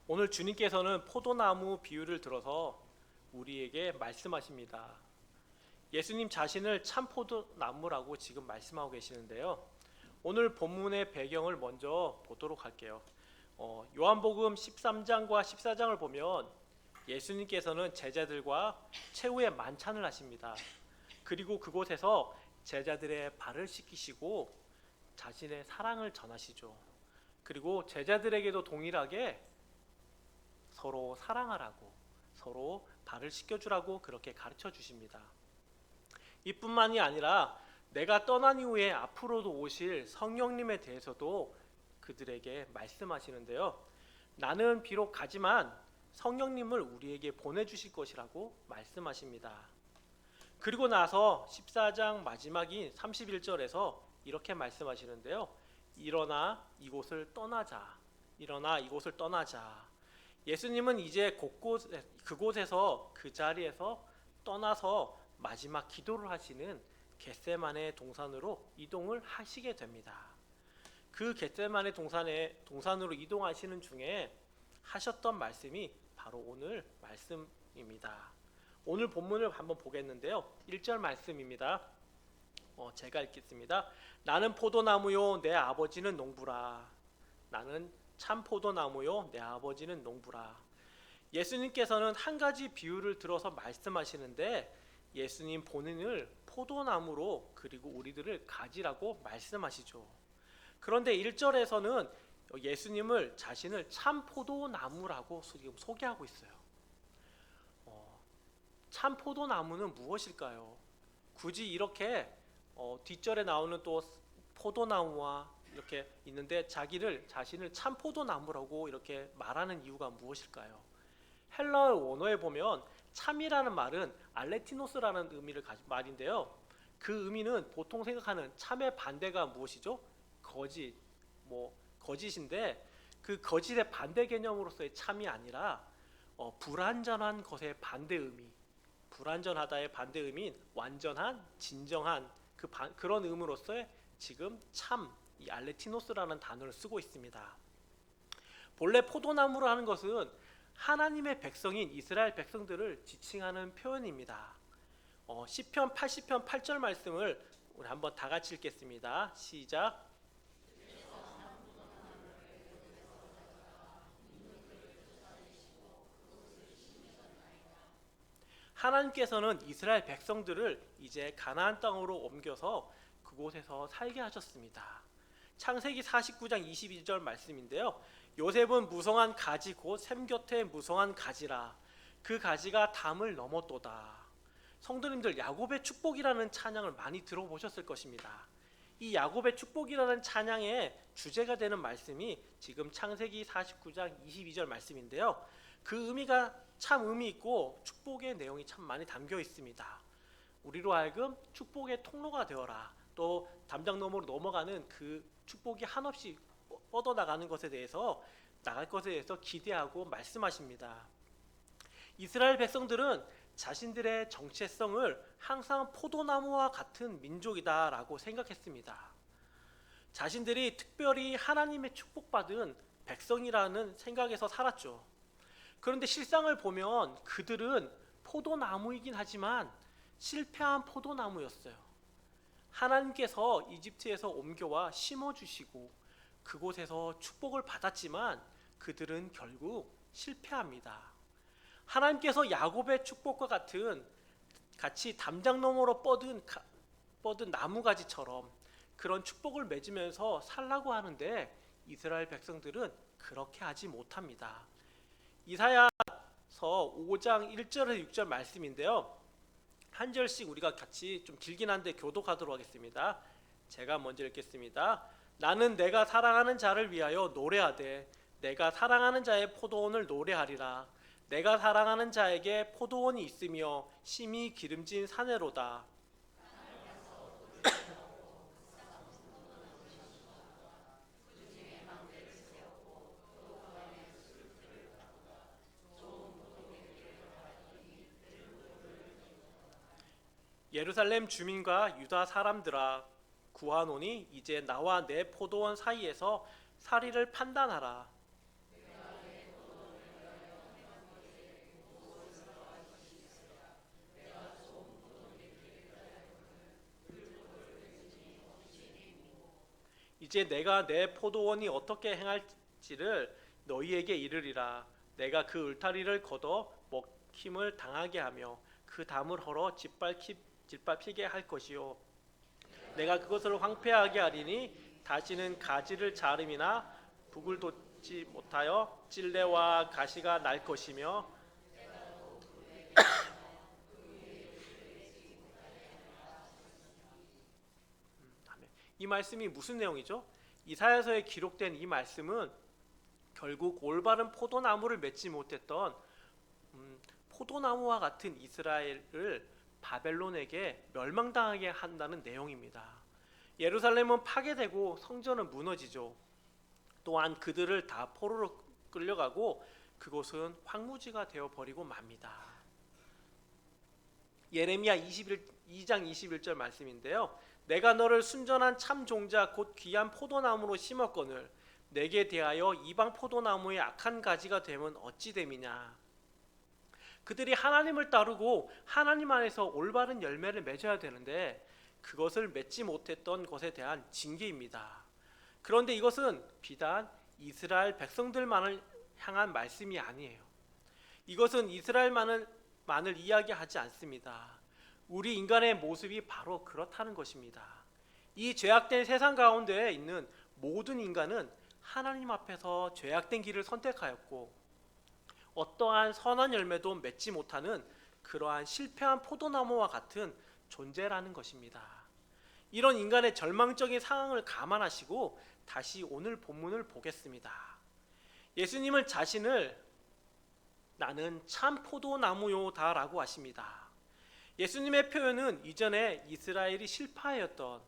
오늘 주님께서는 포도나무 비유를 들어서 우리에게 말씀하십니다. 예수님 자신을 참 포도나무라고 지금 말씀하고 계시는데요. 오늘 본문의 배경을 먼저 보도록 할게요. 요한복음 13장과 14장을 보면 예수님께서는 제자들과 최후의 만찬을 하십니다. 그리고 그곳에서 제자들의 발을 씻기시고 자신의 사랑을 전하시죠. 그리고 제자들에게도 동일하게 서로 사랑하라고, 서로 발을 씻겨주라고 그렇게 가르쳐 주십니다. 이뿐만이 아니라 내가 떠난 이후에 앞으로도 오실 성령님에 대해서도 그들에게 말씀하시는데요. 나는 비록 가지만 성령님을 우리에게 보내주실 것이라고 말씀하십니다. 그리고 나서 14장 마지막인 31절에서 이렇게 말씀하시는데요. 일어나 이곳을 떠나자. 일어나 이곳을 떠나자. 예수님은 이제 그곳에서 그 자리에서 떠나서 마지막 기도를 하시는 겟세마네 동산으로 이동을 하시게 됩니다. 그 겟세마네 동산으로 이동하시는 중에 하셨던 말씀이 바로 오늘 말씀입니다. 오늘 본문을 한번 보겠는데요. 1절 말씀입니다. 제가 읽겠습니다. 나는 포도나무요 내 아버지는 농부라. 나는 참 포도나무요 내 아버지는 농부라. 예수님께서는 한 가지 비유를 들어서 말씀하시는데 예수님 본인을 포도나무로 그리고 우리들을 가지라고 말씀하시죠. 그런데 1절에서는 예수님을 자신을 참 포도나무라고 지금 소개하고 있어요. 참 포도나무는 무엇일까요? 굳이 이렇게 뒷절에 나오는 또 포도나무와 이렇게 있는데 자신을 참 포도나무라고 이렇게 말하는 이유가 무엇일까요? 헬라어 원어에 보면 참이라는 말은 알레티노스라는 의미를 가진 말인데요. 그 의미는 보통 생각하는 참의 반대가 무엇이죠? 거짓인데 그 거짓의 반대 개념으로서의 참이 아니라 불완전한 것의 반대 의미, 불완전하다의 반대 의미인 완전한, 진정한 그런 의미로서의 지금 참, 이 알레티노스라는 단어를 쓰고 있습니다. 본래 포도나무로 하는 것은 하나님의 백성인 이스라엘 백성들을 지칭하는 표현입니다. 시편 80편 8절 말씀을 우리 한번 다 같이 읽겠습니다. 시작. 하나님께서는 이스라엘 백성들을 이제 가나안 땅으로 옮겨서 그곳에서 살게 하셨습니다. 창세기 49장 22절 말씀인데요. 요셉은 무성한 가지 곧 샘 곁에 무성한 가지라. 그 가지가 담을 넘었도다. 성도님들, 야곱의 축복이라는 찬양을 많이 들어보셨을 것입니다. 이 야곱의 축복이라는 찬양의 주제가 되는 말씀이 지금 창세기 49장 22절 말씀인데요. 그 의미가 참 의미 있고 축복의 내용이 참 많이 담겨 있습니다. 우리로 하여금 축복의 통로가 되어라. 또 담장 너머로 넘어가는 그 축복이 한없이 뻗어나가는 것에 대해서 나갈 것에 대해서 기대하고 말씀하십니다. 이스라엘 백성들은 자신들의 정체성을 항상 포도나무와 같은 민족이다라고 생각했습니다. 자신들이 특별히 하나님의 축복받은 백성이라는 생각에서 살았죠. 그런데 실상을 보면 그들은 포도나무이긴 하지만 실패한 포도나무였어요. 하나님께서 이집트에서 옮겨와 심어주시고 그곳에서 축복을 받았지만 그들은 결국 실패합니다. 하나님께서 야곱의 축복과 같이 담장 너머로 뻗은 나무가지처럼 그런 축복을 맺으면서 살라고 하는데 이스라엘 백성들은 그렇게 하지 못합니다. 이사야서 5장 1절에서 6절 말씀인데요. 한 절씩 우리가 같이 좀 길긴 한데 교독하도록 하겠습니다. 제가 먼저 읽겠습니다. 나는 내가 사랑하는 자를 위하여 노래하되 내가 사랑하는 자의 포도원을 노래하리라. 내가 사랑하는 자에게 포도원이 있으며 심히 기름진 사내로다. 예루살렘 주민과 유다 사람들아, 구하노니 이제 나와 내 포도원 사이에서 사리를 판단하라. 이제 내가 내 포도원이 어떻게 행할지를 너희에게 이르리라. 내가 그 울타리를 걷어 먹힘을 당하게 하며 그 담을 헐어 짓밟히게 할 것이요 내가 그것을 황폐하게 하리니 다시는 가지를 자름이나 북을 돋지 못하여 찔레와 가시가 날 것이며 이 말씀이 무슨 내용이죠? 이사야서에 기록된 이 말씀은 결국 올바른 포도나무를 맺지 못했던 포도나무와 같은 이스라엘을 바벨론에게 멸망당하게 한다는 내용입니다. 예루살렘은 파괴되고 성전은 무너지죠. 또한 그들을 다 포로로 끌려가고 그곳은 황무지가 되어버리고 맙니다. 예레미야 2장 21절 말씀인데요. 내가 너를 순전한 참 종자 곧 귀한 포도나무로 심었거늘 내게 대하여 이방 포도나무의 악한 가지가 되면 어찌 됨이냐. 그들이 하나님을 따르고 하나님 안에서 올바른 열매를 맺어야 되는데 그것을 맺지 못했던 것에 대한 징계입니다. 그런데 이것은 비단 이스라엘 백성들만을 향한 말씀이 아니에요. 이것은 이스라엘만을 이야기하지 않습니다. 우리 인간의 모습이 바로 그렇다는 것입니다. 이 죄악된 세상 가운데 있는 모든 인간은 하나님 앞에서 죄악된 길을 선택하였고 어떠한 선한 열매도 맺지 못하는 그러한 실패한 포도나무와 같은 존재라는 것입니다. 이런 인간의 절망적인 상황을 감안하시고 다시 오늘 본문을 보겠습니다. 예수님은 자신을 나는 참 포도나무요다 라고 하십니다. 예수님의 표현은 이전에 이스라엘이 실파하였던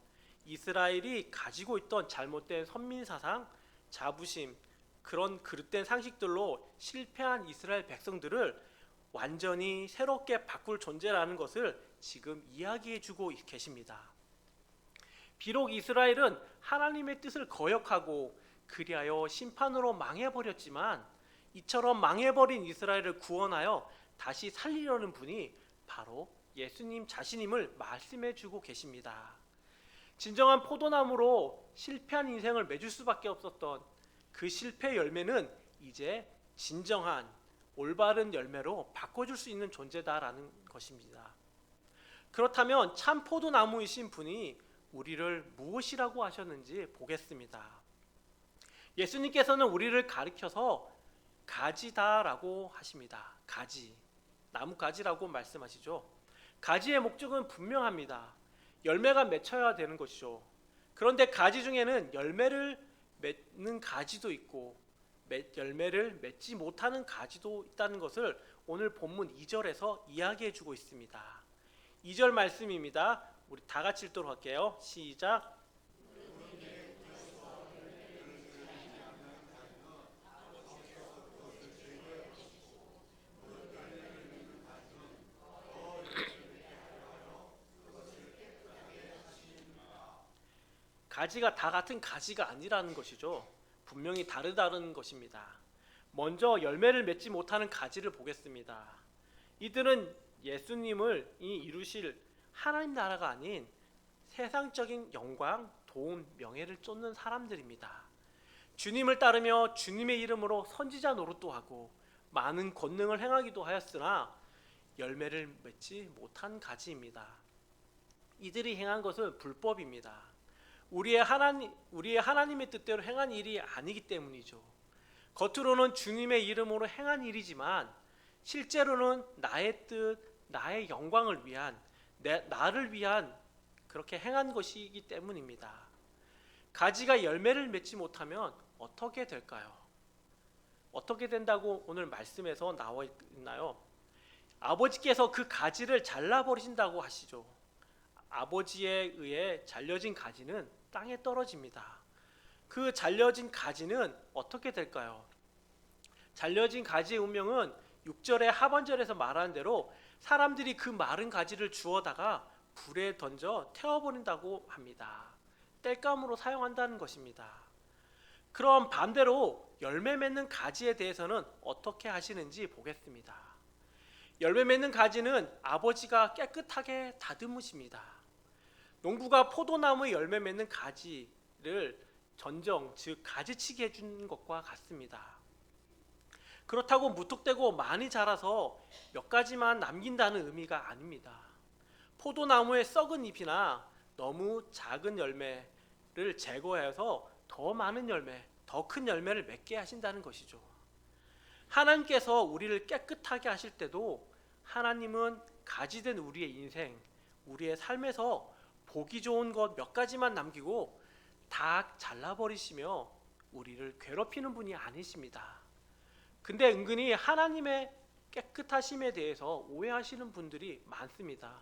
이스라엘이 가지고 있던 잘못된 선민사상, 자부심, 그런 그릇된 상식들로 실패한 이스라엘 백성들을 완전히 새롭게 바꿀 존재라는 것을 지금 이야기해주고 계십니다. 비록 이스라엘은 하나님의 뜻을 거역하고 그리하여 심판으로 망해버렸지만 이처럼 망해버린 이스라엘을 구원하여 다시 살리려는 분이 바로 예수님 자신임을 말씀해주고 계십니다. 진정한 포도나무로 실패한 인생을 맺을 수밖에 없었던 그 실패 열매는 이제 진정한 올바른 열매로 바꿔줄 수 있는 존재다라는 것입니다. 그렇다면 참 포도나무이신 분이 우리를 무엇이라고 하셨는지 보겠습니다. 예수님께서는 우리를 가리켜서 가지다라고 하십니다. 가지, 나무 가지라고 말씀하시죠. 가지의 목적은 분명합니다. 열매가 맺혀야 되는 것이죠. 그런데 가지 중에는 열매를 맺는 가지도 있고 열매를 맺지 못하는 가지도 있다는 것을 오늘 본문 2절에서 이야기해 주고 있습니다. 2절 말씀입니다. 우리 다 같이 읽도록 할게요. 시작. 가지가 다 같은 가지가 아니라는 것이죠. 분명히 다르다는 것입니다. 먼저 열매를 맺지 못하는 가지를 보겠습니다. 이들은 예수님을 이루실 하나님 나라가 아닌 세상적인 영광, 돈, 명예를 쫓는 사람들입니다. 주님을 따르며 주님의 이름으로 선지자 노릇도 하고 많은 권능을 행하기도 하였으나 열매를 맺지 못한 가지입니다. 이들이 행한 것은 불법입니다. 우리의 하나님의 뜻대로 행한 일이 아니기 때문이죠. 겉으로는 주님의 이름으로 행한 일이지만 실제로는 나의 뜻, 나의 영광을 위한, 나를 위한 그렇게 행한 것이기 때문입니다. 가지가 열매를 맺지 못하면 어떻게 될까요? 어떻게 된다고 오늘 말씀에서 나와 있나요? 아버지께서 그 가지를 잘라버리신다고 하시죠. 아버지에 의해 잘려진 가지는 땅에 떨어집니다. 그 잘려진 가지는 어떻게 될까요? 잘려진 가지의 운명은 6절의 하반절에서 말하는 대로 사람들이 그 마른 가지를 주워다가 불에 던져 태워버린다고 합니다. 땔감으로 사용한다는 것입니다. 그럼 반대로 열매 맺는 가지에 대해서는 어떻게 하시는지 보겠습니다. 열매 맺는 가지는 아버지가 깨끗하게 다듬으십니다. 농부가 포도나무에 열매 맺는 가지를 전정, 즉 가지치기 해주는 것과 같습니다. 그렇다고 무턱대고 많이 자라서 몇 가지만 남긴다는 의미가 아닙니다. 포도나무의 썩은 잎이나 너무 작은 열매를 제거해서 더 많은 열매, 더 큰 열매를 맺게 하신다는 것이죠. 하나님께서 우리를 깨끗하게 하실 때도 하나님은 가지된 우리의 인생, 우리의 삶에서 보기 좋은 것 몇 가지만 남기고 다 잘라버리시며 우리를 괴롭히는 분이 아니십니다. 근데 은근히 하나님의 깨끗하심에 대해서 오해하시는 분들이 많습니다.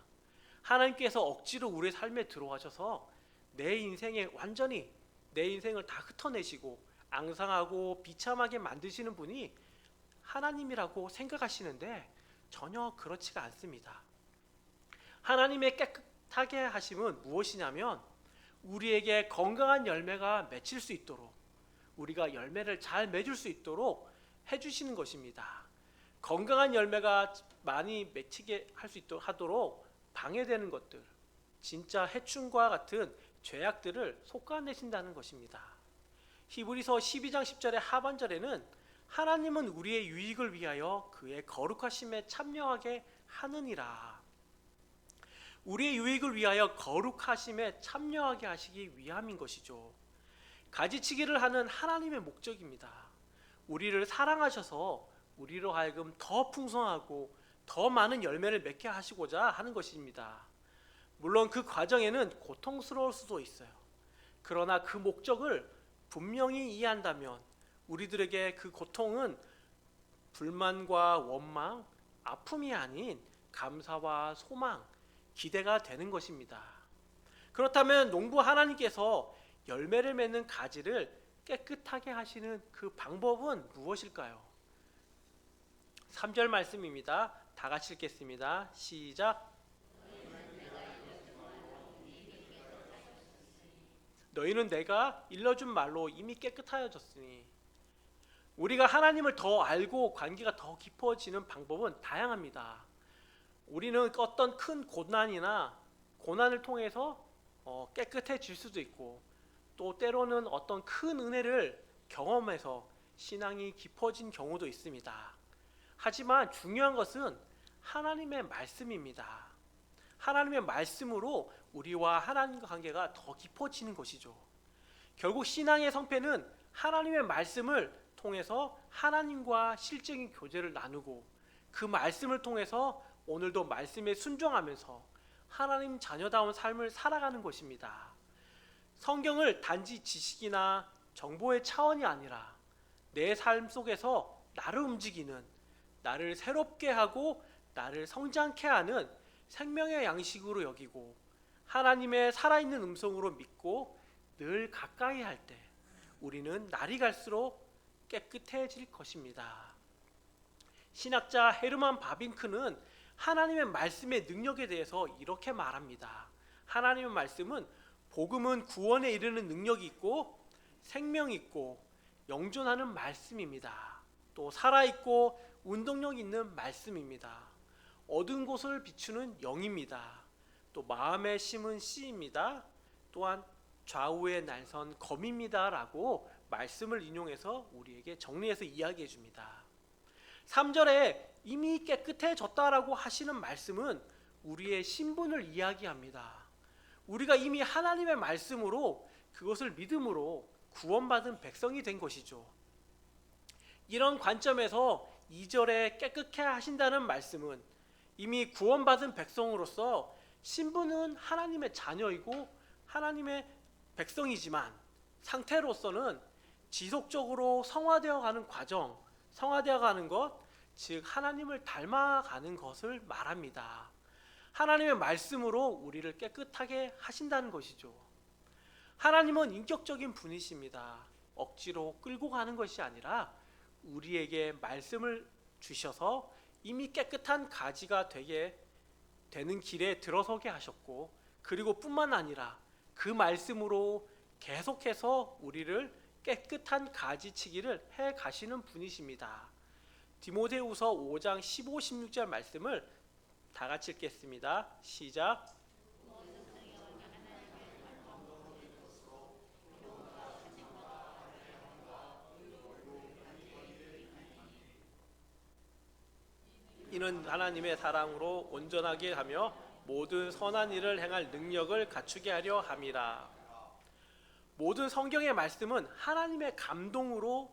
하나님께서 억지로 우리의 삶에 들어와셔서 내 인생에 완전히 내 인생을 다 흩어내시고 앙상하고 비참하게 만드시는 분이 하나님이라고 생각하시는데 전혀 그렇지가 않습니다. 하나님의 깨끗하게 하심은 무엇이냐면 우리에게 건강한 열매가 맺힐 수 있도록, 우리가 열매를 잘 맺을 수 있도록 해주시는 것입니다. 건강한 열매가 많이 맺히게 할 수 있도록 하도록 방해되는 것들, 진짜 해충과 같은 죄악들을 솎아내신다는 것입니다. 히브리서 12장 10절의 하반절에는 하나님은 우리의 유익을 위하여 그의 거룩하심에 참여하게 하느니라. 우리의 유익을 위하여 거룩하심에 참여하게 하시기 위함인 것이죠. 가지치기를 하는 하나님의 목적입니다. 우리를 사랑하셔서 우리로 하여금 더 풍성하고 더 많은 열매를 맺게 하시고자 하는 것입니다. 물론 그 과정에는 고통스러울 수도 있어요. 그러나 그 목적을 분명히 이해한다면 우리들에게 그 고통은 불만과 원망, 아픔이 아닌 감사와 소망, 기대가 되는 것입니다. 그렇다면 농부 하나님께서 열매를 맺는 가지를 깨끗하게 하시는 그 방법은 무엇일까요? 3절 말씀입니다. 다 같이 읽겠습니다. 시작. 너희는 내가 일러준 말로 이미 깨끗하여졌으니. 우리가 하나님을 더 알고 관계가 더 깊어지는 방법은 다양합니다. 우리는 어떤 큰 고난을 통해서 깨끗해질 수도 있고, 또 때로는 어떤 큰 은혜를 경험해서 신앙이 깊어진 경우도 있습니다. 하지만 중요한 것은 하나님의 말씀입니다. 하나님의 말씀으로 우리와 하나님과 관계가 더 깊어지는 것이죠. 결국 신앙의 성패는 하나님의 말씀을 통해서 하나님과 실적인 교제를 나누고 그 말씀을 통해서 오늘도 말씀에 순종하면서 하나님 자녀다운 삶을 살아가는 것입니다. 성경을 단지 지식이나 정보의 차원이 아니라 내 삶 속에서 나를 움직이는, 나를 새롭게 하고 나를 성장케 하는 생명의 양식으로 여기고 하나님의 살아있는 음성으로 믿고 늘 가까이 할 때 우리는 날이 갈수록 깨끗해질 것입니다. 신학자 헤르만 바빙크는 하나님의 말씀의 능력에 대해서 이렇게 말합니다. 하나님의 말씀은 복음은 구원에 이르는 능력이 있고 생명이 있고 영존하는 말씀입니다. 또 살아있고 운동력 있는 말씀입니다. 어두운 곳을 비추는 영입니다. 또 마음에 심은 씨입니다. 또한 좌우의 날선 검입니다 라고 말씀을 인용해서 우리에게 정리해서 이야기해 줍니다. 3절에 이미 깨끗해졌다라고 하시는 말씀은 우리의 신분을 이야기합니다. 우리가 이미 하나님의 말씀으로 그것을 믿음으로 구원받은 백성이 된 것이죠. 이런 관점에서 2절에 깨끗해 하신다는 말씀은 이미 구원받은 백성으로서 신분은 하나님의 자녀이고 하나님의 백성이지만 상태로서는 지속적으로 성화되어 가는 과정, 성화되어 가는 것, 즉 하나님을 닮아가는 것을 말합니다. 하나님의 말씀으로 우리를 깨끗하게 하신다는 것이죠. 하나님은 인격적인 분이십니다. 억지로 끌고 가는 것이 아니라 우리에게 말씀을 주셔서 이미 깨끗한 가지가 되게 되는 길에 들어서게 하셨고, 그리고 뿐만 아니라 그 말씀으로 계속해서 우리를 깨끗한 가지치기를 해 가시는 분이십니다. 디모데후서 5장 15, 16절 말씀을 다 같이 읽겠습니다. 시작. 이는 하나님의 사랑으로 온전하게 하며 모든 선한 일을 행할 능력을 갖추게 하려 함이라. 모든 성경의 말씀은 하나님의 감동을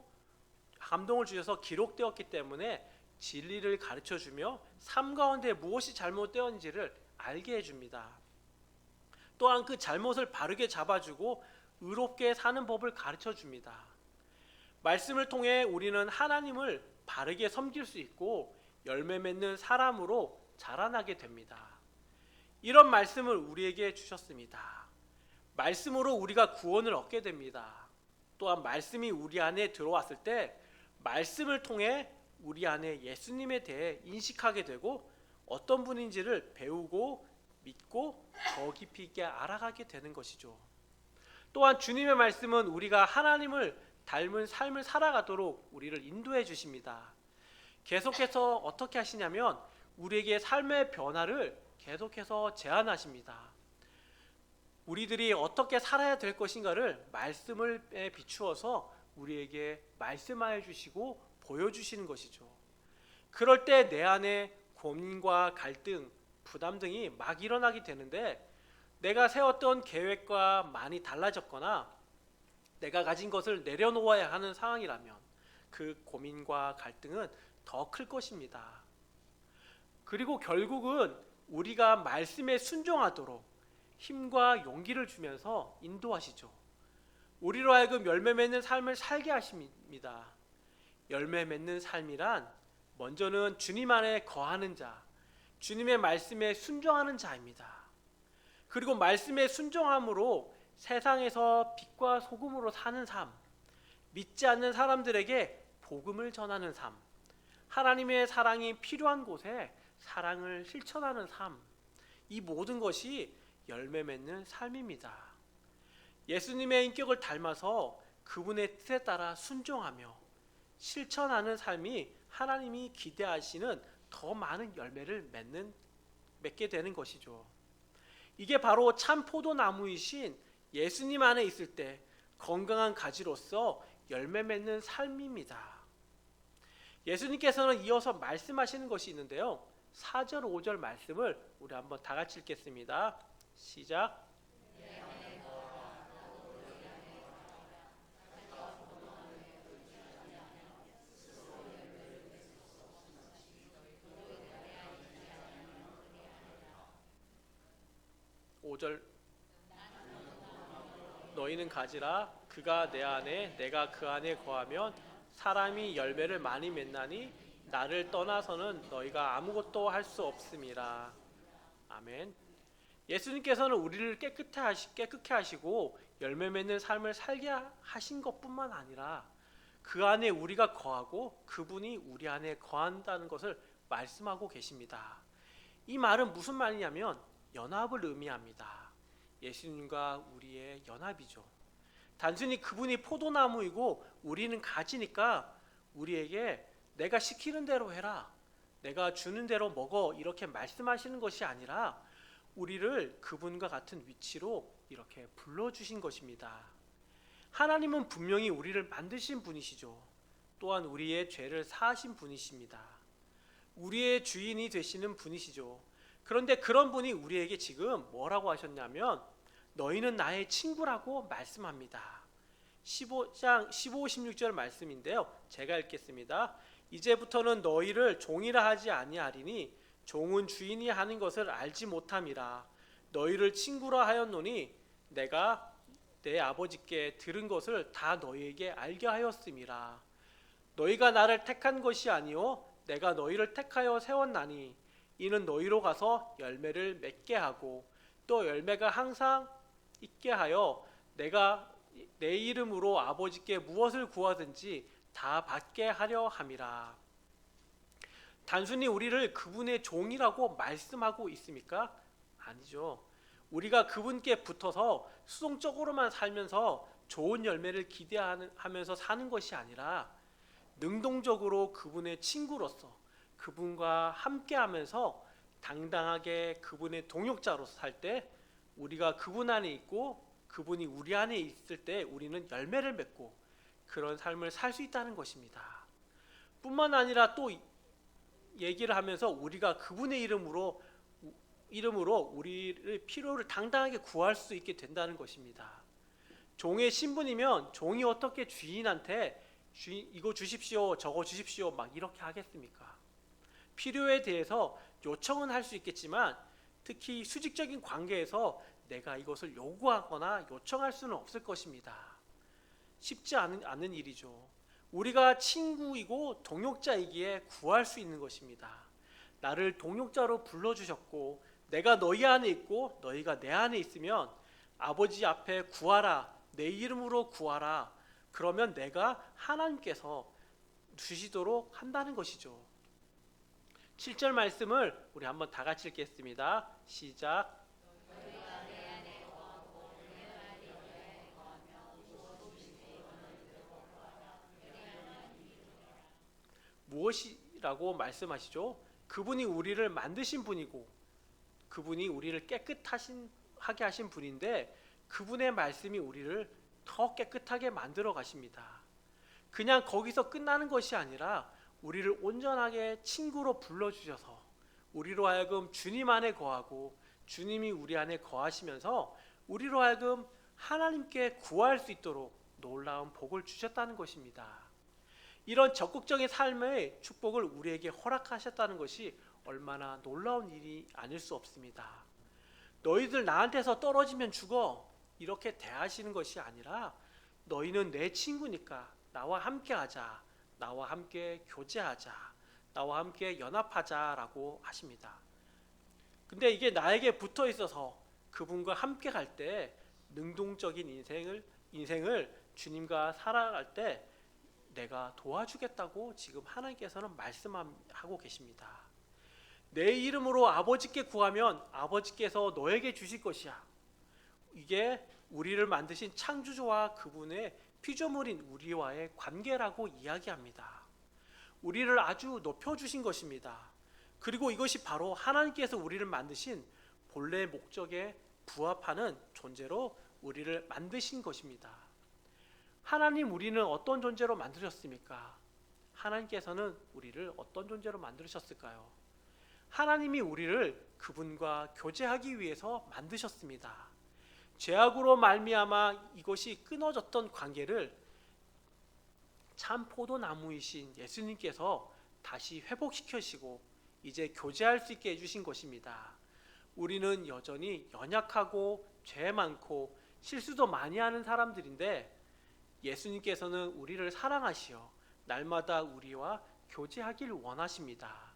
주셔서 기록되었기 때문에 진리를 가르쳐 주며 삶 가운데 무엇이 잘못되었는지를 알게 해줍니다. 또한 그 잘못을 바르게 잡아주고 의롭게 사는 법을 가르쳐 줍니다. 말씀을 통해 우리는 하나님을 바르게 섬길 수 있고 열매 맺는 사람으로 자라나게 됩니다. 이런 말씀을 우리에게 주셨습니다. 말씀으로 우리가 구원을 얻게 됩니다. 또한 말씀이 우리 안에 들어왔을 때 말씀을 통해 우리 안에 예수님에 대해 인식하게 되고 어떤 분인지를 배우고 믿고 더 깊이 있게 알아가게 되는 것이죠. 또한 주님의 말씀은 우리가 하나님을 닮은 삶을 살아가도록 우리를 인도해 주십니다. 계속해서 어떻게 하시냐면 우리에게 삶의 변화를 계속해서 제안하십니다. 우리들이 어떻게 살아야 될 것인가를 말씀에 비추어서 우리에게 말씀하여 주시고 보여주시는 것이죠. 그럴 때 내 안에 고민과 갈등, 부담 등이 막 일어나게 되는데 내가 세웠던 계획과 많이 달라졌거나 내가 가진 것을 내려놓아야 하는 상황이라면 그 고민과 갈등은 더 클 것입니다. 그리고 결국은 우리가 말씀에 순종하도록 힘과 용기를 주면서 인도하시죠. 우리로 하여금 열매 맺는 삶을 살게 하십니다. 열매 맺는 삶이란 먼저는 주님 안에 거하는 자, 주님의 말씀에 순종하는 자입니다. 그리고 말씀에 순종함으로 세상에서 빛과 소금으로 사는 삶, 믿지 않는 사람들에게 복음을 전하는 삶, 하나님의 사랑이 필요한 곳에 사랑을 실천하는 삶, 이 모든 것이 열매 맺는 삶입니다. 예수님의 인격을 닮아서 그분의 뜻에 따라 순종하며 실천하는 삶이 하나님이 기대하시는 더 많은 열매를 맺게 되는 것이죠. 이게 바로 참 포도나무이신 예수님 안에 있을 때 건강한 가지로서 열매 맺는 삶입니다. 예수님께서는 이어서 말씀하시는 것이 있는데요. 4절 5절 말씀을 우리 한번 다 같이 읽겠습니다. 시작. 5절 너희는 가지라 그가 내 안에 내가 그 안에 거하면 사람이 열매를 많이 맺나니 나를 떠나서는 너희가 아무것도 할 수 없음이라. 아멘. 예수님께서는 우리를 깨끗게 하시고 열매 맺는 삶을 살게 하신 것뿐만 아니라 그 안에 우리가 거하고 그분이 우리 안에 거한다는 것을 말씀하고 계십니다. 이 말은 무슨 말이냐면 연합을 의미합니다. 예수님과 우리의 연합이죠. 단순히 그분이 포도나무이고 우리는 가지니까 우리에게 내가 시키는 대로 해라, 내가 주는 대로 먹어 이렇게 말씀하시는 것이 아니라 우리를 그분과 같은 위치로 이렇게 불러주신 것입니다. 하나님은 분명히 우리를 만드신 분이시죠. 또한 우리의 죄를 사하신 분이십니다. 우리의 주인이 되시는 분이시죠. 그런데 그런 분이 우리에게 지금 뭐라고 하셨냐면 너희는 나의 친구라고 말씀합니다. 15장 15, 16절 말씀인데요. 제가 읽겠습니다. 이제부터는 너희를 종이라 하지 아니하리니 종은 주인이 하는 것을 알지 못함이라. 너희를 친구라 하였노니 내가 내 아버지께 들은 것을 다 너희에게 알게 하였음이라. 너희가 나를 택한 것이 아니요 내가 너희를 택하여 세웠나니 이는 너희로 가서 열매를 맺게 하고 또 열매가 항상 있게 하여 내가 내 이름으로 아버지께 무엇을 구하든지 다 받게 하려 함이라. 단순히 우리를 그분의 종이라고 말씀하고 있습니까? 아니죠. 우리가 그분께 붙어서 수동적으로만 살면서 좋은 열매를 기대하면서 사는 것이 아니라 능동적으로 그분의 친구로서 그분과 함께하면서 당당하게 그분의 동역자로서 살 때 우리가 그분 안에 있고 그분이 우리 안에 있을 때 우리는 열매를 맺고 그런 삶을 살 수 있다는 것입니다. 뿐만 아니라 또 얘기를 하면서 우리가 그분의 이름으로 우리를 필요를 당당하게 구할 수 있게 된다는 것입니다. 종의 신분이면 종이 어떻게 주인한테 이거 주십시오, 저거 주십시오 막 이렇게 하겠습니까? 필요에 대해서 요청은 할 수 있겠지만 특히 수직적인 관계에서 내가 이것을 요구하거나 요청할 수는 없을 것입니다. 쉽지 않은 일이죠. 우리가 친구이고 동역자이기에 구할 수 있는 것입니다. 나를 동역자로 불러주셨고 내가 너희 안에 있고 너희가 내 안에 있으면 아버지 앞에 구하라, 내 이름으로 구하라. 그러면 내가 하나님께서 주시도록 한다는 것이죠. 7절 말씀을 우리 한번 다 같이 읽겠습니다. 시작. 무엇이라고 말씀하시죠? 그분이 우리를 만드신 분이고 그분이 우리를 깨끗하게 하신 분인데 그분의 말씀이 우리를 더 깨끗하게 만들어 가십니다. 그냥 거기서 끝나는 것이 아니라 우리를 온전하게 친구로 불러주셔서 우리로 하여금 주님 안에 거하고 주님이 우리 안에 거하시면서 우리로 하여금 하나님께 구할 수 있도록 놀라운 복을 주셨다는 것입니다. 이런 적극적인 삶의 축복을 우리에게 허락하셨다는 것이 얼마나 놀라운 일이 아닐 수 없습니다. 너희들 나한테서 떨어지면 죽어 이렇게 대하시는 것이 아니라 너희는 내 친구니까 나와 함께 하자, 나와 함께 교제하자, 나와 함께 연합하자라고 하십니다. 근데 이게 나에게 붙어 있어서 그분과 함께 갈 때 능동적인 인생을 주님과 살아갈 때 내가 도와주겠다고 지금 하나님께서는 말씀하고 계십니다. 내 이름으로 아버지께 구하면 아버지께서 너에게 주실 것이야. 이게 우리를 만드신 창조주와 그분의 피조물인 우리와의 관계라고 이야기합니다. 우리를 아주 높여주신 것입니다. 그리고 이것이 바로 하나님께서 우리를 만드신 본래 목적에 부합하는 존재로 우리를 만드신 것입니다. 하나님, 우리는 어떤 존재로 만드셨습니까? 하나님께서는 우리를 어떤 존재로 만드셨을까요? 하나님이 우리를 그분과 교제하기 위해서 만드셨습니다. 죄악으로 말미암아 이것이 끊어졌던 관계를 참 포도나무이신 예수님께서 다시 회복시키시고 이제 교제할 수 있게 해주신 것입니다. 우리는 여전히 연약하고 죄 많고 실수도 많이 하는 사람들인데 예수님께서는 우리를 사랑하시어 날마다 우리와 교제하길 원하십니다.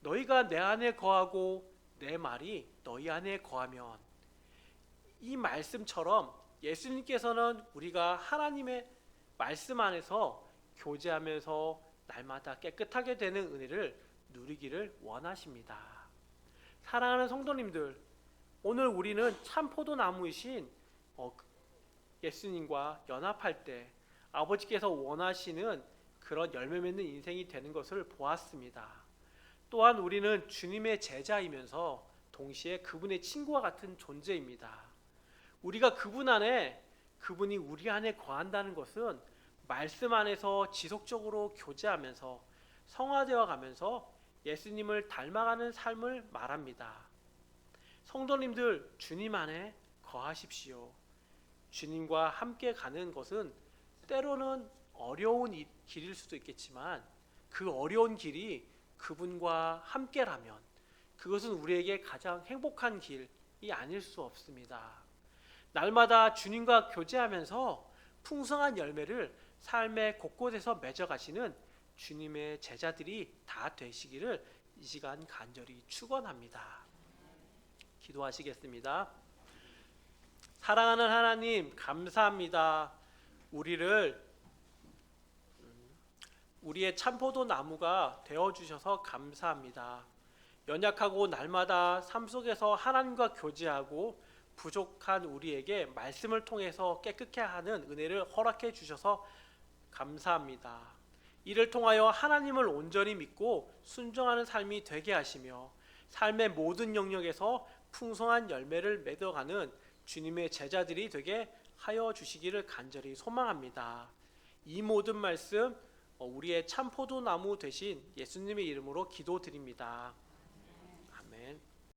너희가 내 안에 거하고 내 말이 너희 안에 거하면, 이 말씀처럼 예수님께서는 우리가 하나님의 말씀 안에서 교제하면서 날마다 깨끗하게 되는 은혜를 누리기를 원하십니다. 사랑하는 성도님들, 오늘 우리는 참 포도나무이신 예수님과 연합할 때 아버지께서 원하시는 그런 열매 맺는 인생이 되는 것을 보았습니다. 또한 우리는 주님의 제자이면서 동시에 그분의 친구와 같은 존재입니다. 우리가 그분 안에, 그분이 우리 안에 거한다는 것은 말씀 안에서 지속적으로 교제하면서 성화되어 가면서 예수님을 닮아가는 삶을 말합니다. 성도님들, 주님 안에 거하십시오. 주님과 함께 가는 것은 때로는 어려운 길일 수도 있겠지만 그 어려운 길이 그분과 함께라면 그것은 우리에게 가장 행복한 길이 아닐 수 없습니다. 날마다 주님과 교제하면서 풍성한 열매를 삶의 곳곳에서 맺어가시는 주님의 제자들이 다 되시기를 이 시간 간절히 축원합니다. 기도하시겠습니다. 사랑하는 하나님, 감사합니다. 우리의 참포도 나무가 되어주셔서 감사합니다. 연약하고 날마다 삶 속에서 하나님과 교제하고 부족한 우리에게 말씀을 통해서 깨끗게 하는 은혜를 허락해 주셔서 감사합니다. 이를 통하여 하나님을 온전히 믿고 순종하는 삶이 되게 하시며 삶의 모든 영역에서 풍성한 열매를 맺어가는 주님의 제자들이 되게 하여 주시기를 간절히 소망합니다. 이 모든 말씀 우리의 참 포도나무 되신 예수님의 이름으로 기도드립니다.